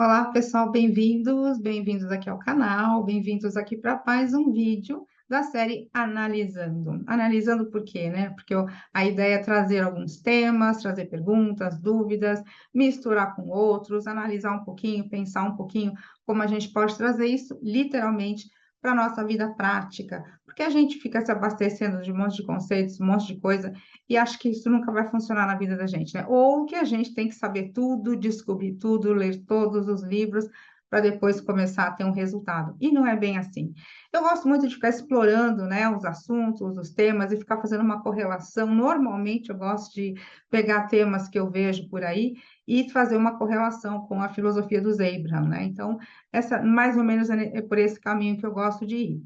Olá, pessoal, bem-vindos aqui ao canal, bem-vindos aqui para mais um vídeo da série Analisando. Analisando por quê, né? Porque a ideia é trazer alguns temas, trazer perguntas, dúvidas, misturar com outros, analisar um pouquinho, pensar um pouquinho como a gente pode trazer isso literalmente para a nossa vida prática, porque a gente fica se abastecendo de um monte de conceitos, um monte de coisa, e acho que isso nunca vai funcionar na vida da gente, né? Ou que a gente tem que saber tudo, descobrir tudo, ler todos os livros para depois começar a ter um resultado. E não é bem assim. Eu gosto muito de ficar explorando, né, os assuntos, os temas e ficar fazendo uma correlação. Normalmente eu gosto de pegar temas que eu vejo por aí e fazer uma correlação com a filosofia dos Abraham, né? Então, essa mais ou menos é por esse caminho que eu gosto de ir.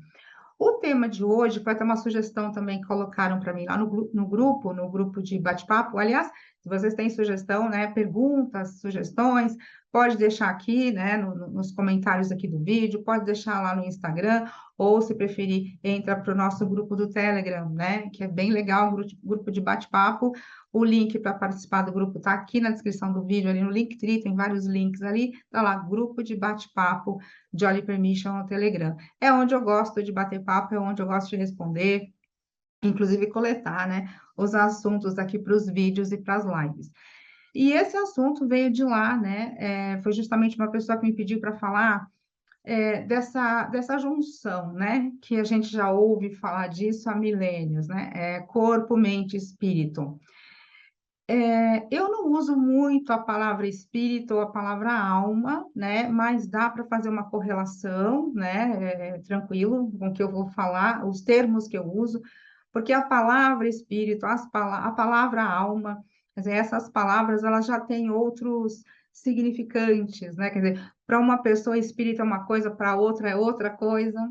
O tema de hoje foi até uma sugestão também que colocaram para mim lá no grupo de bate-papo. Aliás, se vocês têm sugestão, né, perguntas, sugestões, pode deixar aqui, né, nos comentários aqui do vídeo, pode deixar lá no Instagram, ou se preferir, entra para o nosso grupo do Telegram, né, que é bem legal, um grupo de bate-papo. O link para participar do grupo está aqui na descrição do vídeo, ali no Linktree, tem vários links ali, tá lá, grupo de bate-papo Jolly Permission no Telegram. É onde eu gosto de bater papo, é onde eu gosto de responder, inclusive coletar, né, os assuntos aqui para os vídeos e para as lives. E esse assunto veio de lá, né, foi justamente uma pessoa que me pediu para falar dessa junção, né, que a gente já ouve falar disso há milênios, né, corpo, mente, espírito. Eu não uso muito a palavra espírito ou a palavra alma, né? Mas dá para fazer uma correlação, né? Tranquilo com o que eu vou falar, os termos que eu uso, porque a palavra espírito, a palavra alma, quer dizer, essas palavras elas já têm outros significantes, né? Quer dizer, para uma pessoa espírito é uma coisa, para outra é outra coisa.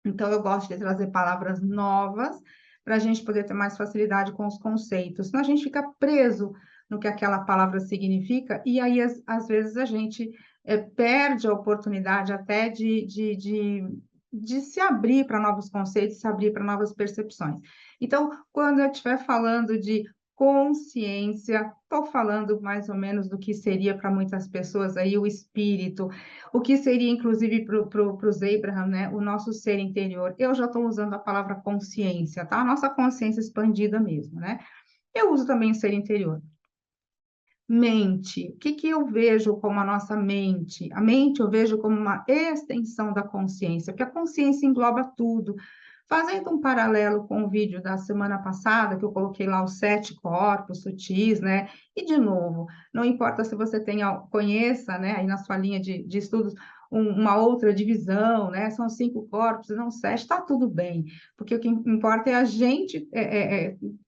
Então, eu gosto de trazer palavras novas para a gente poder ter mais facilidade com os conceitos. Senão, a gente fica preso no que aquela palavra significa, e aí, às vezes, a gente perde a oportunidade até de se abrir para novos conceitos, se abrir para novas percepções. Então, quando eu estiver falando de consciência, estou falando mais ou menos do que seria para muitas pessoas aí o espírito, o que seria, inclusive, para os Abraham, né, o nosso ser interior. Eu já estou usando a palavra consciência, tá? A nossa consciência expandida mesmo, né? Eu uso também o ser interior. Mente. O que eu vejo como a nossa mente? A mente eu vejo como uma extensão da consciência, porque a consciência engloba tudo. Fazendo um paralelo com o vídeo da semana passada, que eu coloquei lá os 7 corpos sutis, né? E, de novo, não importa se você conheça, né, aí na sua linha de estudos, uma outra divisão, né? São 5 corpos, não 7, está tudo bem, porque o que importa é a gente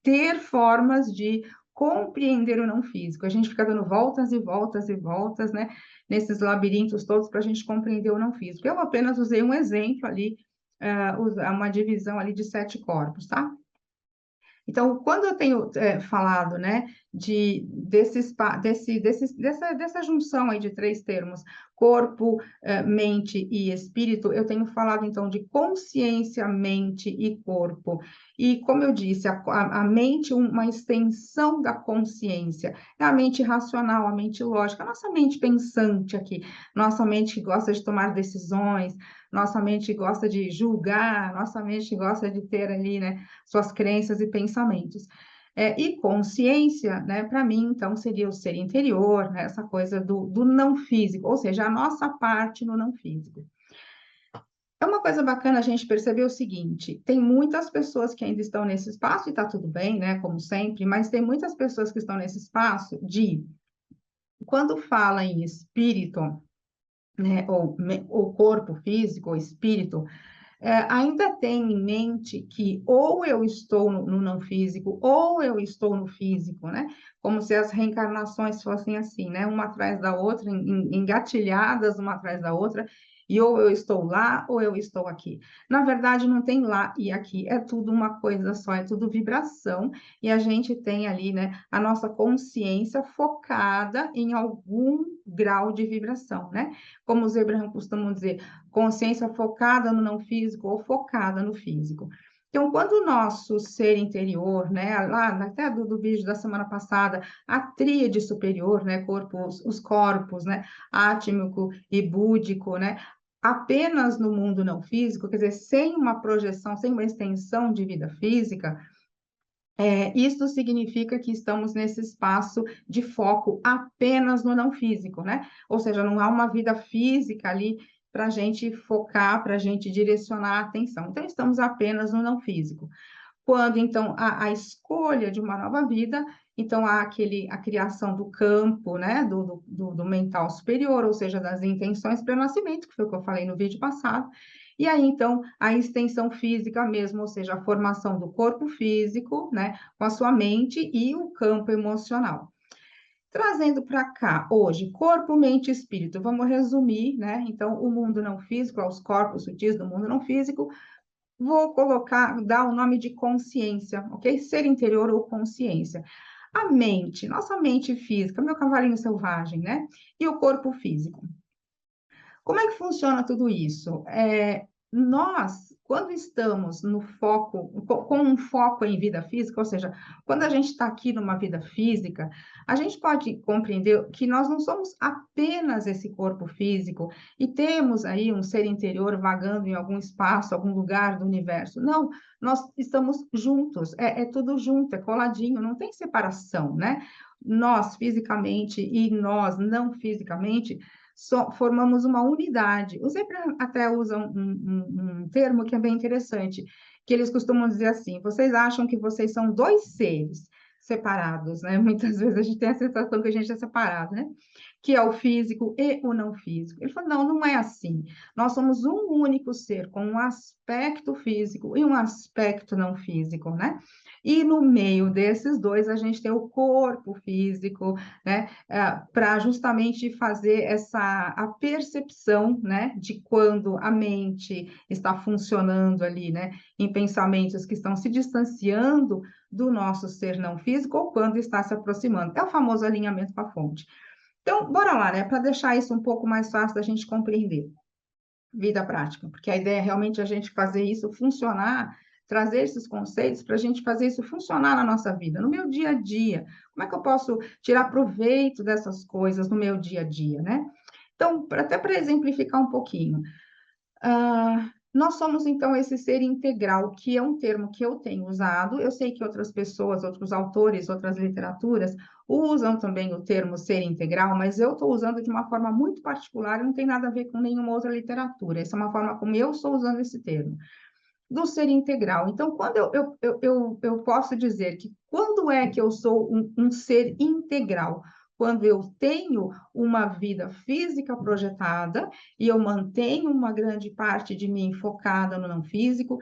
ter formas de compreender o não físico. A gente fica dando voltas e voltas e voltas, né? Nesses labirintos todos para a gente compreender o não físico. Eu apenas usei um exemplo ali uma divisão ali de 7 corpos, tá? Então, quando eu tenho falado, né, dessa junção aí de 3 termos, corpo, mente e espírito, eu tenho falado, então, de consciência, mente e corpo. E, como eu disse, a mente uma extensão da consciência, é a mente racional, a mente lógica, a nossa mente pensante aqui, nossa mente que gosta de tomar decisões, nossa mente gosta de julgar, nossa mente gosta de ter ali, né, suas crenças e pensamentos. E consciência, né, para mim, então, seria o ser interior, né, essa coisa do não físico, ou seja, a nossa parte no não físico. É uma coisa bacana a gente perceber o seguinte: tem muitas pessoas que ainda estão nesse espaço, e está tudo bem, né, como sempre, mas tem muitas pessoas que estão nesse espaço quando fala em espírito, né, ou corpo físico, ou espírito, ainda tem em mente que ou eu estou no não físico, ou eu estou no físico, né? Como se as reencarnações fossem assim, né? Uma atrás da outra, engatilhadas uma atrás da outra, e ou eu estou lá, ou eu estou aqui. Na verdade, não tem lá e aqui, é tudo uma coisa só, é tudo vibração, e a gente tem ali, né, a nossa consciência focada em algum grau de vibração, né? Como os Abraham costumam dizer, consciência focada no não físico ou focada no físico. Então, quando o nosso ser interior, né, lá até do vídeo da semana passada, a tríade superior, né, os corpos, né, átmico e búdico, né, apenas no mundo não físico, quer dizer, sem uma projeção, sem uma extensão de vida física, isso significa que estamos nesse espaço de foco apenas no não físico, né? Ou seja, não há uma vida física ali para a gente focar, para a gente direcionar a atenção. Então, estamos apenas no não físico. Quando, então, a escolha de uma nova vida, então há a criação do campo, né, do mental superior, ou seja, das intenções para o nascimento, que foi o que eu falei no vídeo passado, e aí, então, a extensão física mesmo, ou seja, a formação do corpo físico, né, com a sua mente e o campo emocional. Trazendo para cá, hoje, corpo, mente e espírito, vamos resumir, né? Então, o mundo não físico, os corpos sutis do mundo não físico, vou dar o nome de consciência, ok? Ser interior ou consciência. A mente, nossa mente física, meu cavalinho selvagem, né? E o corpo físico. Como é que funciona tudo isso? Nós, quando estamos no foco, com um foco em vida física, ou seja, quando a gente está aqui numa vida física, a gente pode compreender que nós não somos apenas esse corpo físico e temos aí um ser interior vagando em algum espaço, algum lugar do universo. Não, nós estamos juntos, é tudo junto, é coladinho, não tem separação, né? Nós fisicamente e nós não fisicamente formamos uma unidade. O Zebra até usa um termo que é bem interessante, que eles costumam dizer assim: vocês acham que vocês são dois seres separados, né? Muitas vezes a gente tem a sensação que a gente é separado, né? Que é o físico e o não físico. Ele falou: não, não é assim. Nós somos um único ser com um aspecto físico e um aspecto não físico, né? E no meio desses dois a gente tem o corpo físico, né? Para justamente fazer a percepção, né, de quando a mente está funcionando ali, né, em pensamentos que estão se distanciando do nosso ser não físico ou quando está se aproximando. É o famoso alinhamento com a fonte. Então, bora lá, né, para deixar isso um pouco mais fácil da gente compreender. Vida prática, porque a ideia é realmente a gente fazer isso funcionar, trazer esses conceitos para a gente fazer isso funcionar na nossa vida, no meu dia a dia. Como é que eu posso tirar proveito dessas coisas no meu dia a dia, né? Então, até para exemplificar um pouquinho, nós somos, então, esse ser integral, que é um termo que eu tenho usado. Eu sei que outras pessoas, outros autores, outras literaturas usam também o termo ser integral, mas eu estou usando de uma forma muito particular e não tem nada a ver com nenhuma outra literatura. Essa é uma forma como eu estou usando esse termo, do ser integral. Então, quando eu posso dizer que quando é que eu sou um ser integral? Quando eu tenho uma vida física projetada e eu mantenho uma grande parte de mim focada no não físico,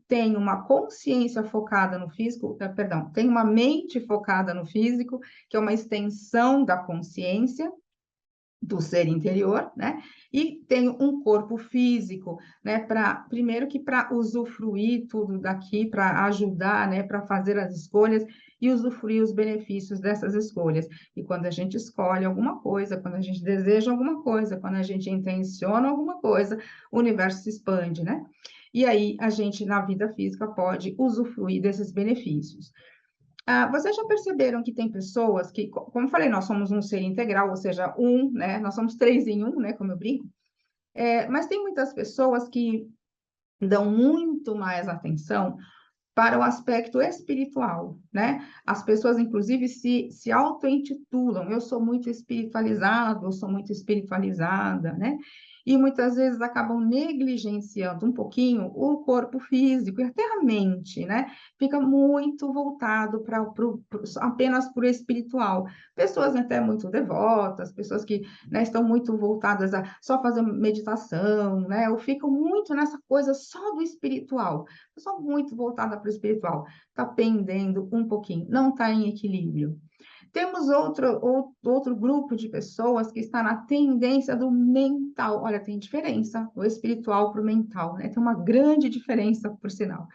tenho uma consciência focada no físico, perdão, tenho uma mente focada no físico, que é uma extensão da consciência, do ser interior, né? E tenho um corpo físico, né? Primeiro que para usufruir tudo daqui, para ajudar, né? Para fazer as escolhas e usufruir os benefícios dessas escolhas. E quando a gente escolhe alguma coisa, quando a gente deseja alguma coisa, quando a gente intenciona alguma coisa, o universo se expande, né? E aí a gente, na vida física, pode usufruir desses benefícios. Vocês já perceberam que tem pessoas que, como eu falei, nós somos um ser integral, ou seja, né? Nós somos três em um, né? Como eu brinco. Mas tem muitas pessoas que dão muito mais atenção para o aspecto espiritual, né? As pessoas, inclusive, se auto-intitulam, eu sou muito espiritualizado, eu sou muito espiritualizada, né? E muitas vezes acabam negligenciando um pouquinho o corpo físico e até a mente, né? Fica muito voltado apenas para o espiritual. Pessoas até muito devotas, pessoas que, né, estão muito voltadas a só fazer meditação, né? Ou ficam muito nessa coisa só do espiritual. Pessoa muito voltada para o espiritual, está pendendo um pouquinho, não está em equilíbrio. Temos outro grupo de pessoas que está na tendência do mental. Olha, tem diferença, o espiritual para o mental, né? Tem uma grande diferença, por sinal.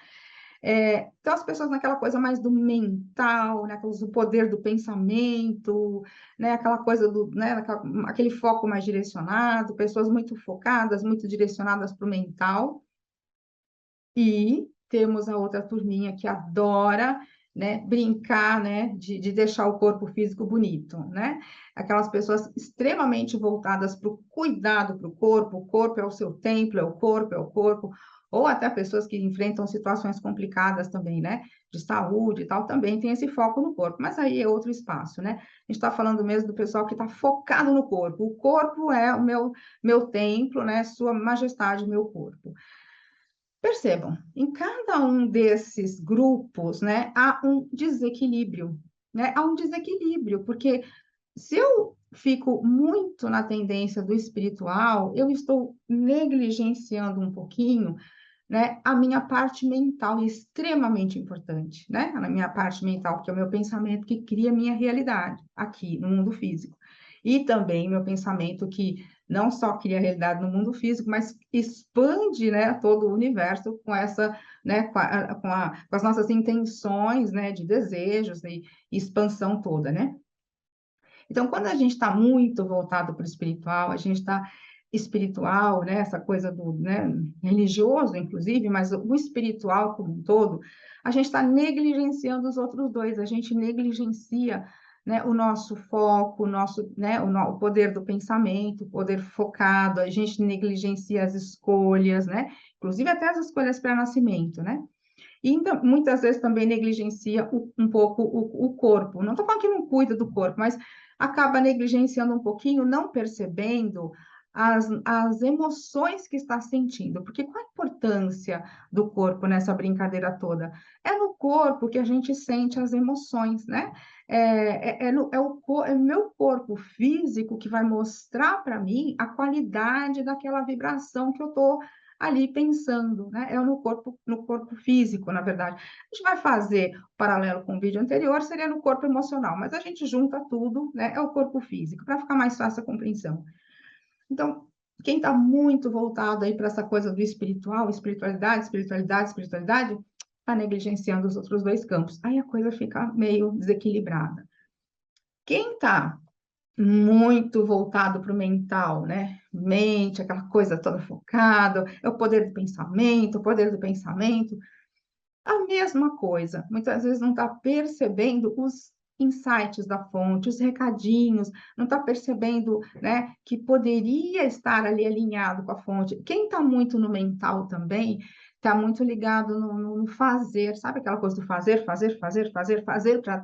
Então, as pessoas naquela coisa mais do mental, né? Do poder do pensamento, né? Aquela coisa né? Aquele foco mais direcionado, pessoas muito focadas, muito direcionadas para o mental. E temos a outra turminha que adora, né, brincar, né, de deixar o corpo físico bonito, né? Aquelas pessoas extremamente voltadas para o cuidado para o corpo é o seu templo, é o corpo, ou até pessoas que enfrentam situações complicadas também, né, de saúde e tal, também tem esse foco no corpo, mas aí é outro espaço, né? A gente está falando mesmo do pessoal que está focado no corpo. O corpo é o meu templo, né? Sua Majestade, meu corpo. Percebam, em cada um desses grupos, né, há um desequilíbrio, né? Há um desequilíbrio, porque se eu fico muito na tendência do espiritual, eu estou negligenciando um pouquinho, né, a minha parte mental, extremamente importante, né? A minha parte mental, porque é o meu pensamento que cria a minha realidade aqui no mundo físico. E também meu pensamento que não só cria a realidade no mundo físico, mas expande, né, todo o universo com essa, né, com as nossas intenções, né, de desejos e expansão toda, né? Então, quando a gente está muito voltado para o espiritual, a gente está espiritual, né, essa coisa do, né, religioso, inclusive, mas o espiritual como um todo, a gente está negligenciando os outros dois, a gente negligencia, né, o nosso foco, o nosso, né, o poder do pensamento, o poder focado, a gente negligencia as escolhas, né, inclusive até as escolhas para nascimento, né? E ainda, muitas vezes também negligencia um pouco o corpo. Não estou falando que não cuida do corpo, mas acaba negligenciando um pouquinho, não percebendo as emoções que está sentindo. Porque qual a importância do corpo nessa brincadeira toda? É no corpo que a gente sente as emoções, né? É o meu corpo físico que vai mostrar para mim a qualidade daquela vibração que eu estou ali pensando, né? É no corpo físico, na verdade. A gente vai fazer paralelo com o vídeo anterior, seria no corpo emocional, mas a gente junta tudo, né? É o corpo físico, para ficar mais fácil a compreensão. Então, quem está muito voltado aí para essa coisa do espiritual, espiritualidade, está negligenciando os outros dois campos. Aí a coisa fica meio desequilibrada. Quem está muito voltado para o mental, né? Mente, aquela coisa toda focada, é o poder do pensamento. A mesma coisa, muitas vezes não está percebendo os insights da fonte, os recadinhos, não está percebendo, né, que poderia estar ali alinhado com a fonte. Quem está muito no mental também, está muito ligado no fazer, sabe aquela coisa do fazer, fazer para ter, fazer para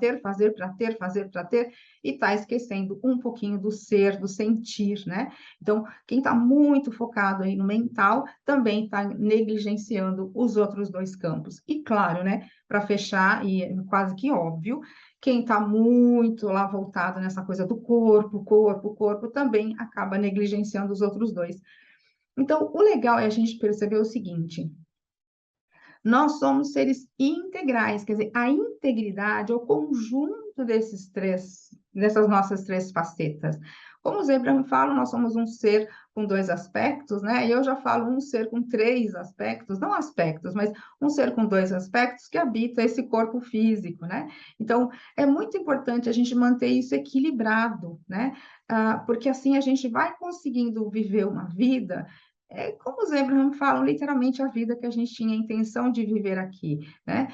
ter, fazer para ter, e está esquecendo um pouquinho do ser, do sentir, né? Então, quem está muito focado aí no mental também está negligenciando os outros dois campos. E claro, né, para fechar, e é quase que óbvio, quem está muito lá voltado nessa coisa do corpo, também acaba negligenciando os outros dois. Então, o legal é a gente perceber o seguinte: nós somos seres integrais, quer dizer, a integridade é o conjunto dessas nossas três facetas. Como os Abraham falam, nós somos um ser com dois aspectos, né? E eu já falo um ser com três aspectos, não aspectos, mas um ser com dois aspectos que habita esse corpo físico, né? Então, é muito importante a gente manter isso equilibrado, né? Porque assim a gente vai conseguindo viver uma vida como os Abraham falam, literalmente a vida que a gente tinha a intenção de viver aqui, né?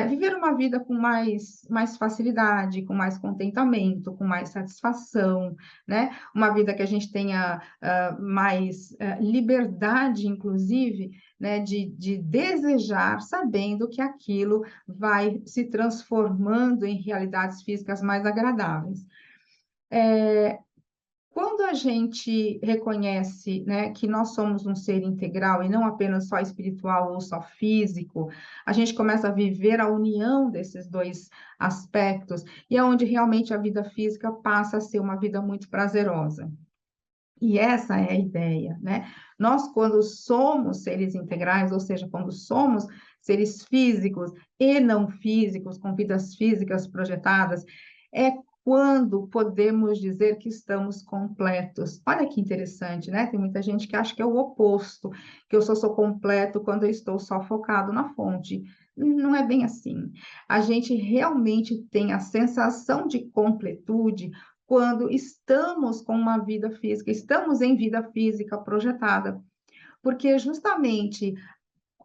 Viver uma vida com mais facilidade, com mais contentamento, com mais satisfação, né? Uma vida que a gente tenha mais liberdade, inclusive, né? De desejar, sabendo que aquilo vai se transformando em realidades físicas mais agradáveis. Quando a gente reconhece, né, que nós somos um ser integral e não apenas só espiritual ou só físico, a gente começa a viver a união desses dois aspectos e é onde realmente a vida física passa a ser uma vida muito prazerosa. E essa é a ideia, né? Nós, quando somos seres integrais, ou seja, quando somos seres físicos e não físicos, com vidas físicas projetadas, é quando podemos dizer que estamos completos. Olha que interessante, né? Tem muita gente que acha que é o oposto, que eu só sou completo quando eu estou só focado na fonte. Não é bem assim. A gente realmente tem a sensação de completude quando estamos com uma vida física, estamos em vida física projetada, porque justamente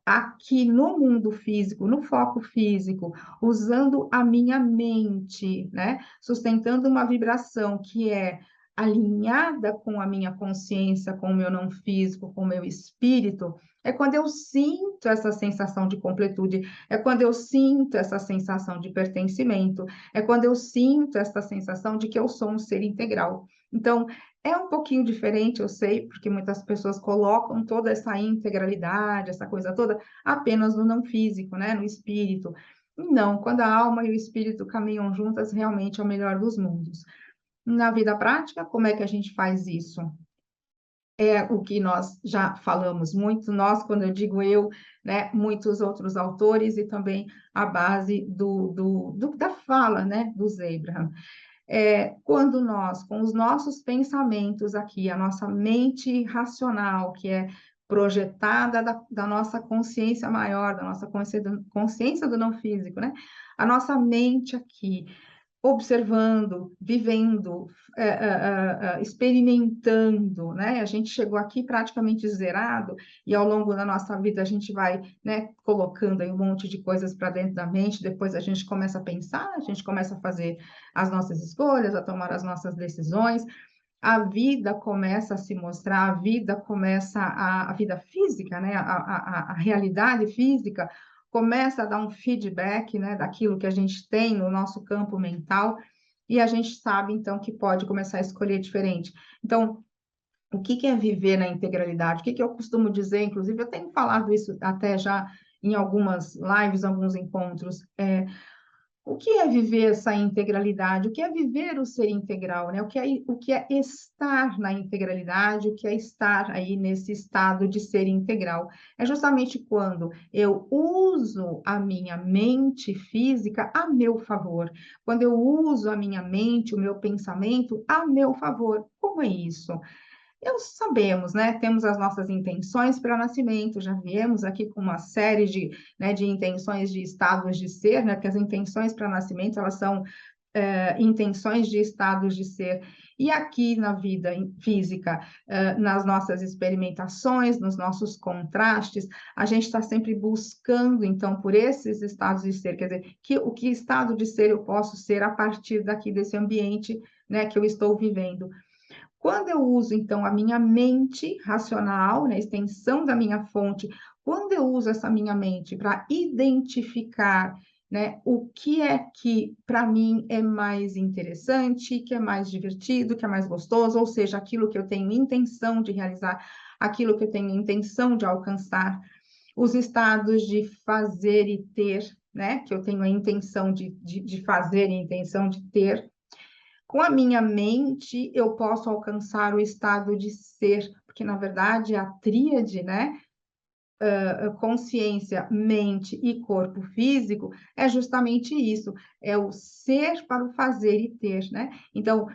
aqui no mundo físico, no foco físico, usando a minha mente, né? Sustentando uma vibração que é alinhada com a minha consciência, com o meu não físico, com o meu espírito, é quando eu sinto essa sensação de completude, é quando eu sinto essa sensação de pertencimento, é quando eu sinto essa sensação de que eu sou um ser integral. Então, é um pouquinho diferente, eu sei, porque muitas pessoas colocam toda essa integralidade, essa coisa toda, apenas no não físico, né? No espírito. E não, quando a alma e o espírito caminham juntas, realmente é o melhor dos mundos. Na vida prática, como é que a gente faz isso? É o que nós já falamos muito, nós, quando eu digo eu, né, muitos outros autores e também a base da fala, né, do Abraham. Quando nós, com os nossos pensamentos aqui, a nossa mente racional, que é projetada da nossa consciência maior, da nossa consciência do não físico, né? A nossa mente aqui, observando, vivendo, experimentando, né? A gente chegou aqui praticamente zerado e ao longo da nossa vida a gente vai, né, colocando aí um monte de coisas para dentro da mente, depois a gente começa a pensar, a gente começa a fazer as nossas escolhas, a tomar as nossas decisões, a vida começa a se mostrar, a vida começa, a vida física, né? A realidade física começa a dar um feedback, né, daquilo que a gente tem no nosso campo mental, e a gente sabe, então, que pode começar a escolher diferente. Então, o que é viver na integralidade? O que eu costumo dizer, inclusive, eu tenho falado isso até já em algumas lives, alguns encontros, o que é viver essa integralidade? O que é viver o ser integral, né? O que é estar na integralidade? O que é estar aí nesse estado de ser integral? É justamente quando eu uso a minha mente física a meu favor, quando eu uso a minha mente, o meu pensamento a meu favor. Como é isso? Eu sabemos, né? Temos as nossas intenções para nascimento, já viemos aqui com uma série de, né, de intenções de estados de ser, né? Porque as intenções para nascimento, elas são intenções de estados de ser. E aqui na vida física, nas nossas experimentações, nos nossos contrastes, a gente está sempre buscando, então, por esses estados de ser, quer dizer, que estado de ser eu posso ser a partir daqui desse ambiente, né, que eu estou vivendo. Quando eu uso, então, a minha mente racional, né, a extensão da minha fonte, quando eu uso essa minha mente para identificar, né, o que é que para mim é mais interessante, que é mais divertido, que é mais gostoso, ou seja, aquilo que eu tenho intenção de realizar, aquilo que eu tenho intenção de alcançar, os estados de fazer e ter, né, que eu tenho a intenção de fazer e a intenção de ter. Com a minha mente, eu posso alcançar o estado de ser, porque, na verdade, a tríade, né? Consciência, mente e corpo físico é justamente isso, é o ser para o fazer e ter, né? Então,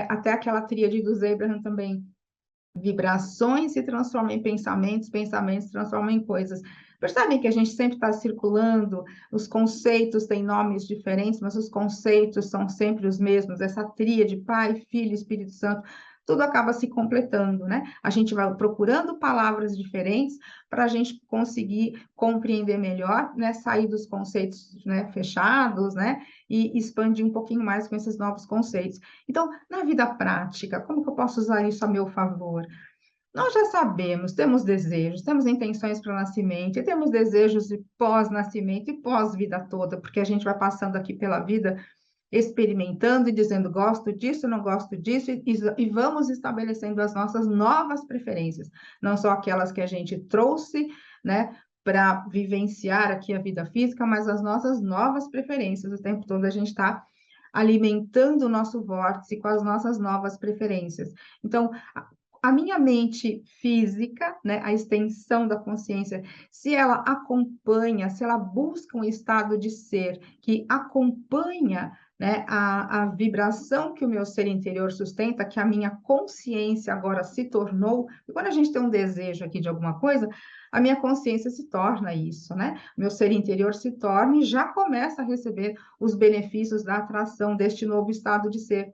até aquela tríade do Abraham também, vibrações se transformam em pensamentos, pensamentos se transformam em coisas. Percebem que a gente sempre está circulando, os conceitos têm nomes diferentes, mas os conceitos são sempre os mesmos, essa tríade, Pai, Filho, Espírito Santo, tudo acaba se completando, né? A gente vai procurando palavras diferentes para a gente conseguir compreender melhor, né? Sair dos conceitos, né, fechados, né? E expandir um pouquinho mais com esses novos conceitos. Então, na vida prática, como que eu posso usar isso a meu favor? Nós já sabemos, temos desejos, temos intenções para o nascimento, e temos desejos de pós-nascimento e pós-vida toda, porque a gente vai passando aqui pela vida experimentando e dizendo gosto disso, não gosto disso, e vamos estabelecendo as nossas novas preferências, não só aquelas que a gente trouxe, né, para vivenciar aqui a vida física, mas as nossas novas preferências. O tempo todo a gente está alimentando o nosso vórtice com as nossas novas preferências. Então, a minha mente física, né, a extensão da consciência, se ela acompanha, se ela busca um estado de ser que acompanha, né, a vibração que o meu ser interior sustenta, que a minha consciência agora se tornou, e quando a gente tem um desejo aqui de alguma coisa, a minha consciência se torna isso, né? Meu ser interior se torna e já começa a receber os benefícios da atração deste novo estado de ser.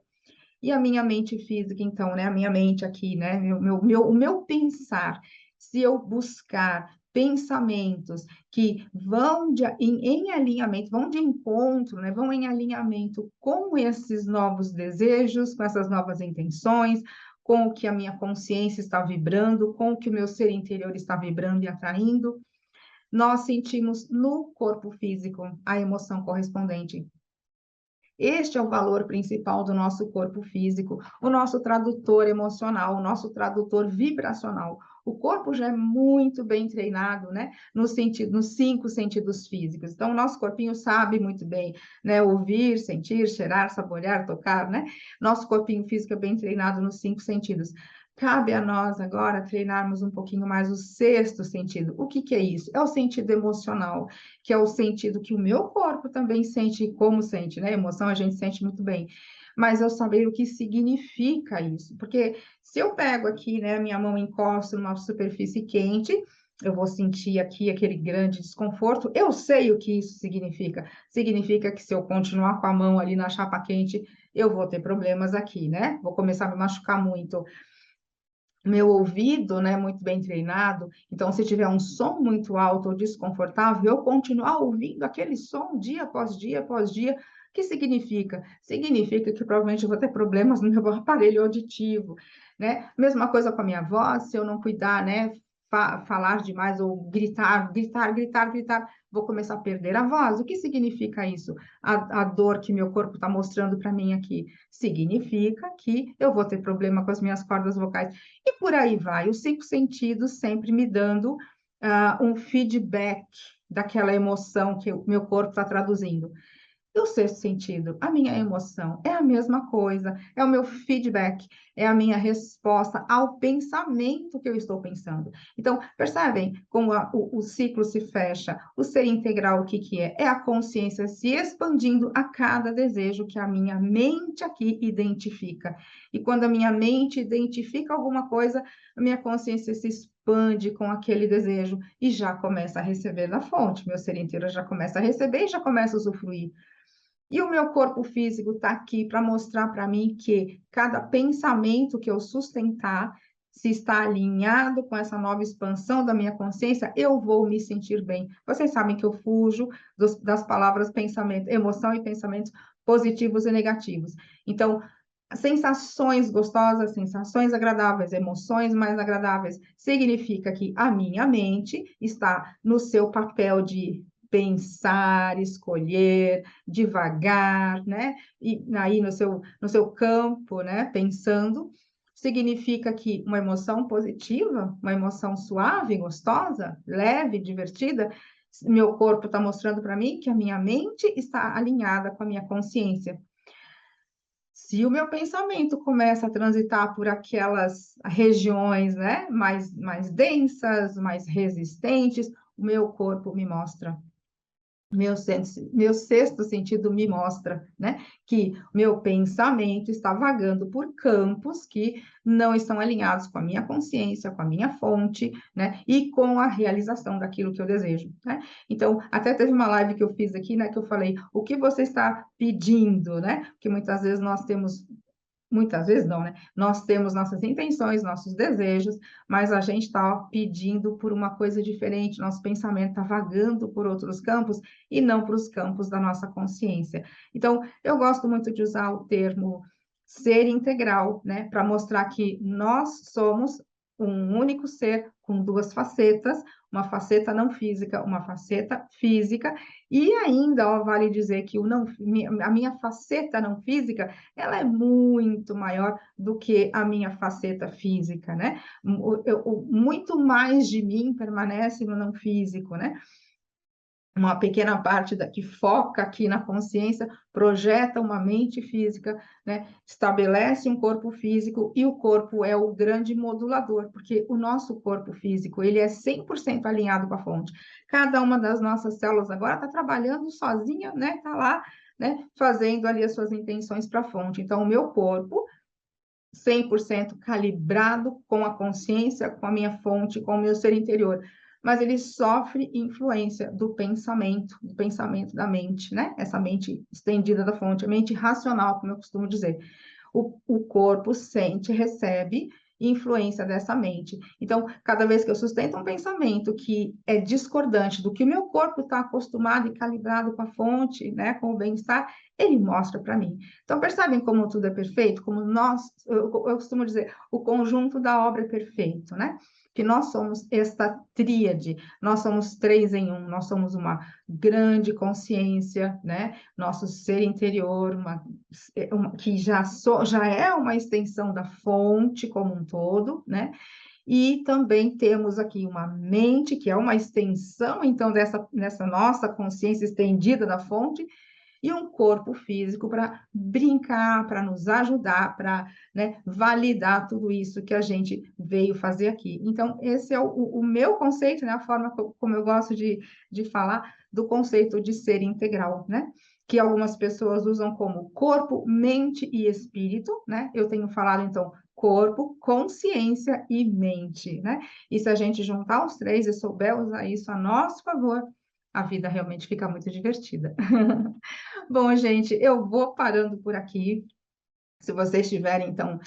E a minha mente física, então, né? A minha mente aqui, né? O meu pensar, se eu buscar pensamentos que vão em alinhamento, vão de encontro, né? Vão em alinhamento com esses novos desejos, com essas novas intenções, com o que a minha consciência está vibrando, com o que o meu ser interior está vibrando e atraindo, nós sentimos no corpo físico a emoção correspondente. Este é o valor principal do nosso corpo físico, o nosso tradutor emocional, o nosso tradutor vibracional. O corpo já é muito bem treinado, né? No sentido, nos 5 sentidos físicos. Então, o nosso corpinho sabe muito bem, né? Ouvir, sentir, cheirar, saborear, tocar, né? Nosso corpinho físico é bem treinado nos 5 sentidos. Cabe a nós agora treinarmos um pouquinho mais o 6º sentido. O que que é isso? É o sentido emocional, que é o sentido que o meu corpo também sente, como sente, né? Emoção a gente sente muito bem. Mas eu saber o que significa isso. Porque se eu pego aqui, né, a minha mão encosto numa superfície quente, eu vou sentir aqui aquele grande desconforto. Eu sei o que isso significa. Significa que se eu continuar com a mão ali na chapa quente, eu vou ter problemas aqui, né? Vou começar a me machucar muito. Meu ouvido, né, muito bem treinado, então se tiver um som muito alto ou desconfortável, eu continuar ouvindo aquele som dia após dia após dia, o que significa? Significa que provavelmente eu vou ter problemas no meu aparelho auditivo, né? Mesma coisa com a minha voz, se eu não cuidar, né, falar demais ou gritar, vou começar a perder a voz. O que significa isso? A dor que meu corpo está mostrando para mim aqui significa que eu vou ter problema com as minhas cordas vocais. E por aí vai, os 5 sentidos sempre me dando um feedback daquela emoção que o meu corpo está traduzindo. E o 6º sentido, a minha emoção, é a mesma coisa, é o meu feedback, é a minha resposta ao pensamento que eu estou pensando. Então, percebem como o ciclo se fecha? O ser integral, o que que é? É a consciência se expandindo a cada desejo que a minha mente aqui identifica. E quando a minha mente identifica alguma coisa, a minha consciência se expande com aquele desejo e já começa a receber da fonte. Meu ser inteiro já começa a receber e já começa a usufruir. E o meu corpo físico está aqui para mostrar para mim que cada pensamento que eu sustentar, se está alinhado com essa nova expansão da minha consciência, eu vou me sentir bem. Vocês sabem que eu fujo das palavras pensamento, emoção e pensamentos positivos e negativos. Então, sensações gostosas, sensações agradáveis, emoções mais agradáveis, significa que a minha mente está no seu papel de pensar, escolher, devagar, né? E aí no seu campo, né? Pensando, significa que uma emoção positiva, uma emoção suave, gostosa, leve, divertida, meu corpo está mostrando para mim que a minha mente está alinhada com a minha consciência. Se o meu pensamento começa a transitar por aquelas regiões, né, mais densas, mais resistentes, o meu corpo me mostra. Meu 6º sentido me mostra, né, que meu pensamento está vagando por campos que não estão alinhados com a minha consciência, com a minha fonte, né, e com a realização daquilo que eu desejo, né? Então, até teve uma live que eu fiz aqui, né, que eu falei, o que você está pedindo, né? Porque muitas vezes nós temos muitas vezes não, né? Nós temos nossas intenções, nossos desejos, mas a gente está pedindo por uma coisa diferente, nosso pensamento está vagando por outros campos e não para os campos da nossa consciência. Então, eu gosto muito de usar o termo ser integral, né? Para mostrar que nós somos um único ser com 2 facetas, uma faceta não física, uma faceta física, e ainda, ó, vale dizer que a minha faceta não física ela é muito maior do que a minha faceta física, né? Muito mais de mim permanece no não físico, né? Uma pequena parte que foca aqui na consciência, projeta uma mente física, né? Estabelece um corpo físico, e o corpo é o grande modulador, porque o nosso corpo físico, ele é 100% alinhado com a fonte. Cada uma das nossas células agora está trabalhando sozinha, né? Está lá, né? Fazendo ali as suas intenções para a fonte. Então, o meu corpo 100% calibrado com a consciência, com a minha fonte, com o meu ser interior. Mas ele sofre influência do pensamento da mente, né? Essa mente estendida da fonte, a mente racional, como eu costumo dizer. O corpo sente, recebe influência dessa mente. Então, cada vez que eu sustento um pensamento que é discordante do que o meu corpo está acostumado e calibrado com a fonte, né, com o bem-estar, ele mostra para mim. Então, percebem como tudo é perfeito? Como eu costumo dizer, o conjunto da obra é perfeito, né? Que nós somos esta tríade, nós somos três em um, nós somos uma grande consciência, né? Nosso ser interior, que já é uma extensão da fonte como um todo, né? E também temos aqui uma mente, que é uma extensão, então, dessa nossa consciência estendida da fonte, e um corpo físico para brincar, para nos ajudar, para, né, validar tudo isso que a gente veio fazer aqui. Então, esse é o meu conceito, né, a forma como eu gosto de falar do conceito de ser integral, né? Que algumas pessoas usam como corpo, mente e espírito, né? Eu tenho falado, então, corpo, consciência e mente, né? E se a gente juntar os três e souber usar isso a nosso favor, a vida realmente fica muito divertida. Bom, gente, eu vou parando por aqui. Se vocês tiverem, então,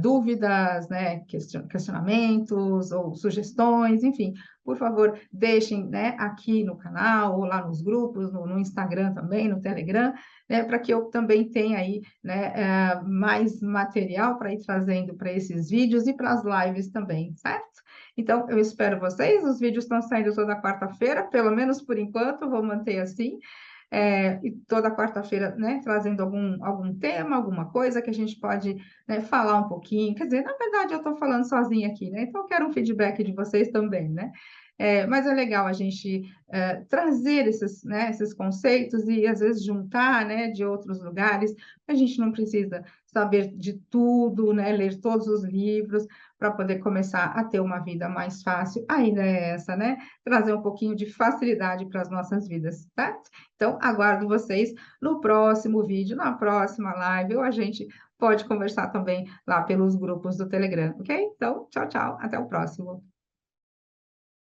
dúvidas, né, questionamentos ou sugestões, enfim, por favor, deixem, né, aqui no canal ou lá nos grupos, no Instagram também, no Telegram, né, para que eu também tenha aí, né, mais material para ir trazendo para esses vídeos e para as lives também, certo? Então, eu espero vocês. Os vídeos estão saindo toda quarta-feira, pelo menos por enquanto, vou manter assim. E toda quarta-feira, né, trazendo algum tema, alguma coisa que a gente pode, né, falar um pouquinho. Quer dizer, na verdade, eu estou falando sozinha aqui, né? Então, eu quero um feedback de vocês também, né? Mas é legal a gente trazer né, esses conceitos e, às vezes, juntar, né, de outros lugares. A gente não precisa saber de tudo, né, ler todos os livros para poder começar a ter uma vida mais fácil. A ideia é essa, né? Trazer um pouquinho de facilidade para as nossas vidas, tá? Então, aguardo vocês no próximo vídeo, na próxima live, ou a gente pode conversar também lá pelos grupos do Telegram, ok? Então, tchau, tchau, até o próximo.